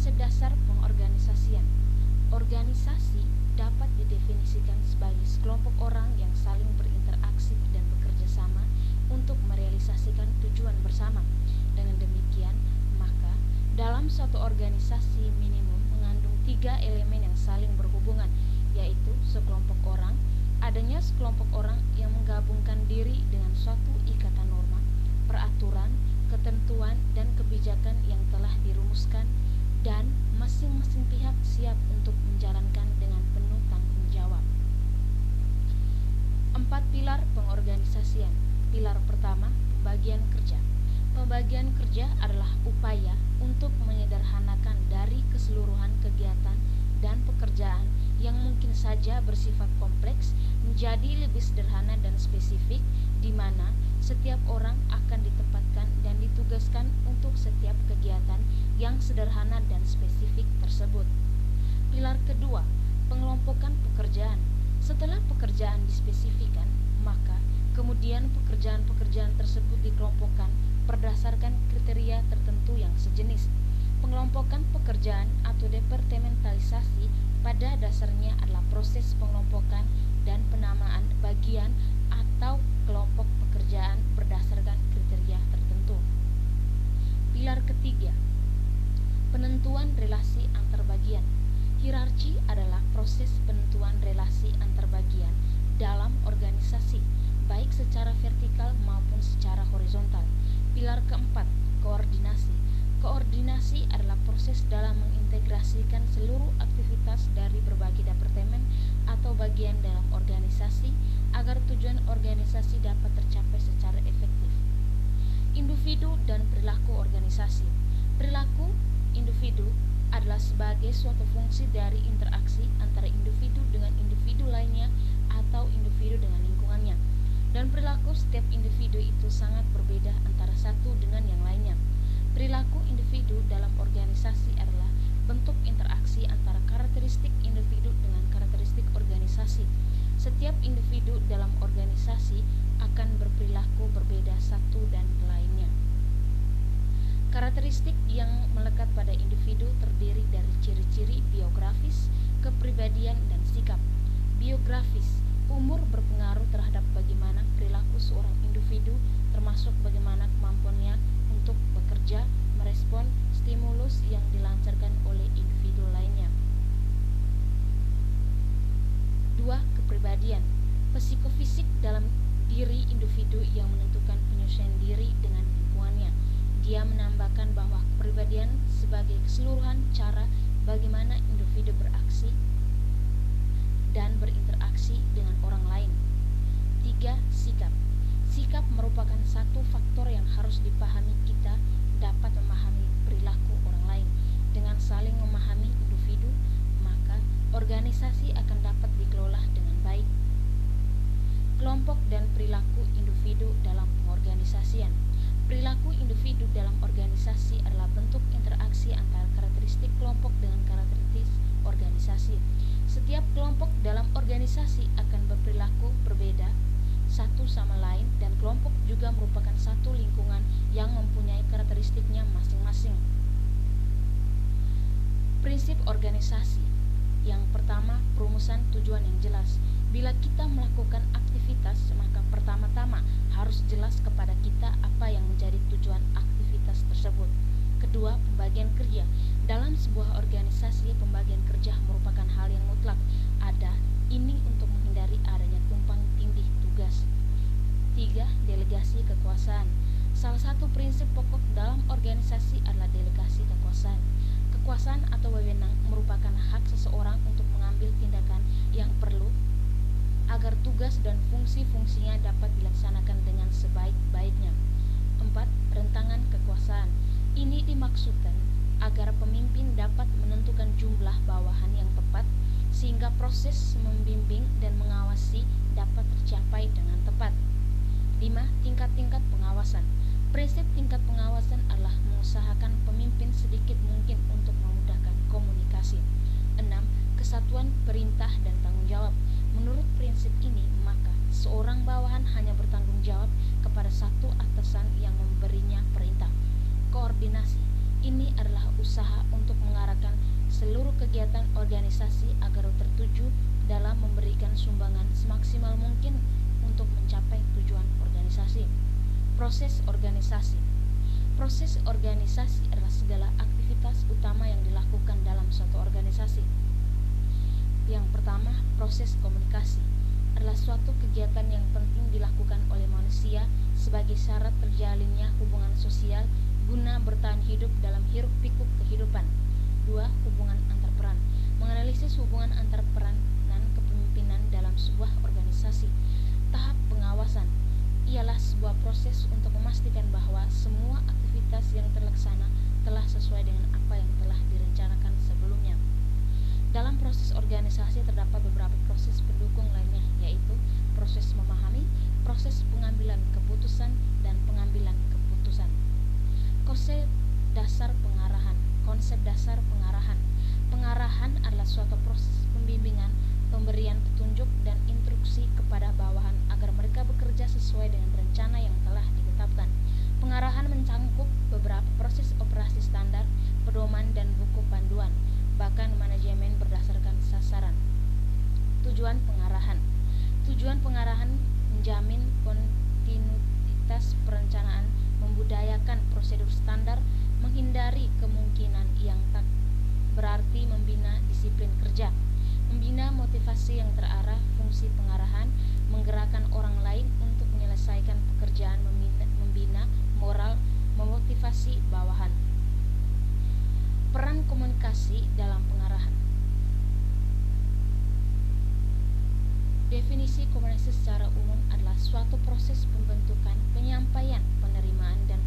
Prinsip dasar pengorganisasian. Organisasi dapat didefinisikan sebagai sekelompok orang yang saling berinteraksi dan bekerja sama untuk merealisasikan tujuan bersama. Dengan demikian, maka dalam suatu organisasi minimum mengandung 3 elemen yang saling berhubungan, yaitu sekelompok orang, adanya sekelompok orang yang menggabungkan diri dengan suatu ikatan norma, peraturan, ketentuan, dan kebijakan yang telah dirumuskan, dan masing-masing pihak siap untuk menjalankan dengan penuh tanggung jawab. 4 pilar pengorganisasian. Pilar pertama, pembagian kerja. Pembagian kerja adalah upaya untuk menyederhanakan dari keseluruhan kegiatan dan pekerjaan yang mungkin saja bersifat kompleks menjadi lebih sederhana dan spesifik, di mana setiap orang akan ditempatkan dan ditugaskan untuk setiap kegiatan yang sederhana dan spesifik tersebut. Pilar kedua, pengelompokan pekerjaan. Setelah pekerjaan dispesifikan, maka kemudian pekerjaan-pekerjaan tersebut dikelompokkan berdasarkan kriteria tertentu yang sejenis. Pengelompokan pekerjaan atau departementalisasi pada dasarnya adalah proses pengelompokan dan penamaan bagian atau kelompok pekerjaan berdasarkan kriteria tertentu. Pilar ketiga, penentuan relasi antar bagian. Hierarki adalah proses penentuan relasi antar bagian dalam organisasi, baik secara vertikal maupun secara horizontal. Pilar keempat, koordinasi. Koordinasi adalah proses dalam mengintegrasikan seluruh aktivitas dari berbagai departemen atau bagian dalam organisasi agar tujuan organisasi dapat tercapai secara efektif. Individu dan perilaku organisasi. Perilaku individu adalah sebagai suatu fungsi dari interaksi antara individu dengan individu lainnya atau individu dengan lingkungannya. Dan perilaku setiap individu itu sangat berbeda antara satu dengan yang lainnya. Perilaku individu dalam organisasi adalah bentuk interaksi antara karakteristik individu dengan karakteristik organisasi. Setiap individu dalam organisasi akan berperilaku berbeda satu dan lainnya. Karakteristik yang melekat pada individu terdiri dari ciri-ciri biografis, kepribadian, dan sikap. Biografis, umur berpengaruh terhadap bagaimana perilaku seorang individu, termasuk bagaimana kemampuannya untuk bekerja, merespon stimulus yang dilancarkan oleh individu lainnya. 2. Kepribadian. Psikofisik dalam diri individu yang menentukan penyesuaian diri dengan lingkungannya. Dia menambahkan bahwa kepribadian sebagai keseluruhan cara bagaimana individu beraksi dan berinteraksi dengan orang lain. 3. Sikap. Sikap merupakan satu faktor yang harus dipahami. Kita dapat memahami perilaku orang lain. Dengan saling memahami individu, maka organisasi akan dapat dikelola dengan baik. Kelompok dan perilaku individu dalam pengorganisasian. Perilaku individu dalam organisasi adalah bentuk interaksi antara karakteristik kelompok dengan karakteristik organisasi. Setiap kelompok dalam organisasi akan berperilaku berbeda satu sama lain, dan kelompok juga merupakan satu lingkungan yang mempunyai karakteristiknya masing-masing. Prinsip organisasi. Yang pertama, perumusan tujuan yang jelas. Bila kita melakukan aktivitas, maka pertama-tama harus jelas kepada kita apa yang menjadi tujuan aktivitas tersebut. Kedua, pembagian kerja. Dalam sebuah organisasi, pembagian kerja merupakan hal yang mutlak ada. Ini untuk menghindari adanya tumpang tindih tugas. 3. Delegasi kekuasaan. Salah satu prinsip pokok dalam organisasi adalah delegasi kekuasaan. Kekuasaan atau wewenang merupakan hak seseorang untuk mengambil tindakan yang perlu agar tugas dan fungsi-fungsinya dapat dilaksanakan dengan sebaik-baiknya. 4. Rentangan kekuasaan. Ini dimaksudkan agar pemimpin dapat menentukan jumlah bawahan yang tepat sehingga proses membimbing dan mengawasi dapat tercapai dengan tepat. 5. Tingkat-tingkat pengawasan. Prinsip tingkat pengawasan adalah mengusahakan pemimpin sedikit mungkin untuk memudahkan komunikasi. 6. Kesatuan perintah dan tanggung jawab. Menurut prinsip ini, maka seorang bawahan hanya bertanggung jawab kepada satu atasan yang memberinya perintah. Koordinasi. Ini adalah berusaha untuk mengarahkan seluruh kegiatan organisasi agar tertuju dalam memberikan sumbangan semaksimal mungkin untuk mencapai tujuan organisasi. Proses organisasi. Proses organisasi adalah segala aktivitas utama yang dilakukan dalam suatu organisasi. Yang pertama, proses komunikasi adalah suatu kegiatan yang penting dilakukan oleh manusia sebagai syarat terjalinnya hubungan sosial guna bertahan hidup dalam hiruk-pikuk kehidupan. 2. Hubungan antar peran. Menganalisis hubungan antar peranan kepemimpinan dalam sebuah organisasi. Tahap pengawasan ialah sebuah proses untuk memastikan bahwa semua aktivitas yang terlaksana telah sesuai dengan apa yang telah direncanakan sebelumnya. Dalam proses organisasi terdapat beberapa proses pendukung lainnya, yaitu proses memahami, proses pengambilan keputusan, dan pengambilan keputusan. Konsep dasar pengarahan. Konsep dasar pengarahan. Pengarahan adalah suatu proses pembimbingan, pemberian petunjuk, dan instruksi kepada bawahan agar mereka bekerja sesuai dengan rencana yang telah ditetapkan. Pengarahan mencangkup beberapa proses operasi standar, pedoman, dan buku panduan, bahkan manajemen berdasarkan sasaran. Tujuan pengarahan. Tujuan pengarahan menjamin kontinuitas perencanaan, membudayakan prosedur standar, menghindari kemungkinan yang tak berarti, membina disiplin kerja, membina motivasi yang terarah. Fungsi pengarahan menggerakkan orang lain untuk menyelesaikan pekerjaan, membina moral, memotivasi bawahan. Peran komunikasi dalam pengarahan. Definisi komunikasi secara umum adalah suatu proses pembentukan, penyampaian, penerimaan, dan